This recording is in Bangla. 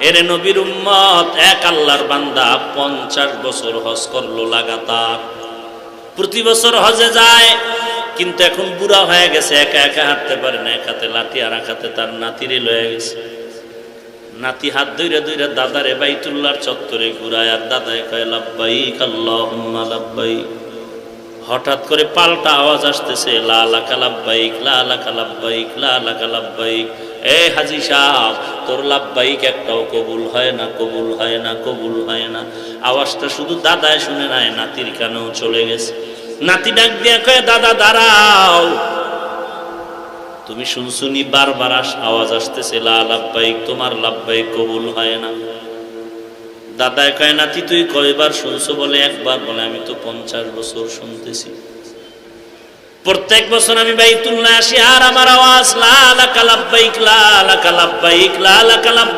এরে নবীর উম্মত, এক আল্লাহর বান্দা 50 বছর হজ করলো লাগাতার। প্রতি বছর হজে যায়, কিন্তু এখন বুড়া হয়ে গেছে, একা একা হাঁটতে পারে না। এক হাতে লাঠি আর এক হাতে তার নাতিরে লয়ে গেছে। নাতি হাত ধইরা ধইরা দাদারে বাইতুল্লাহর চত্বরে ঘুরায়, আর দাদায় কয় লাব্বাইক আল্লাহুম্মা লাব্বাইক। হঠাৎ করে পাল্টা আওয়াজ আসতেছে, লা লাকা লাব্বাইক, লা লাকা লাব্বাইক, লা লাকা লাব্বাইক। এ হাজী সাহেব, তোর লাব্বাইক একটাও কবুল হয় না, কবুল হয় না, কবুল হয় না। আওয়াজটা শুধু দাদায় শুনে নাই, নাতির কানেও চলে গেছে। নাতি ডাক দিয়া কয়, দাদা দাঁড়াও, তুমি শুনছুনি বারবার আওয়াজ আসতেছে লা লাব্বাইক, তোমার লাব্বাইক কবুল হয় না। দাদায় কয়, নাতি তুই কয়বার শুনছো? বলে একবার। বলে আমি তো 50 বছর শুনতেছি, প্রত্যেক বছর আমি বাইতুল্লাহ আসি আর আমার আওয়াজ লা লাকা লাব্বাইক, লা লাকা লাব্বাইক, লা লাকা লাব্বাইক।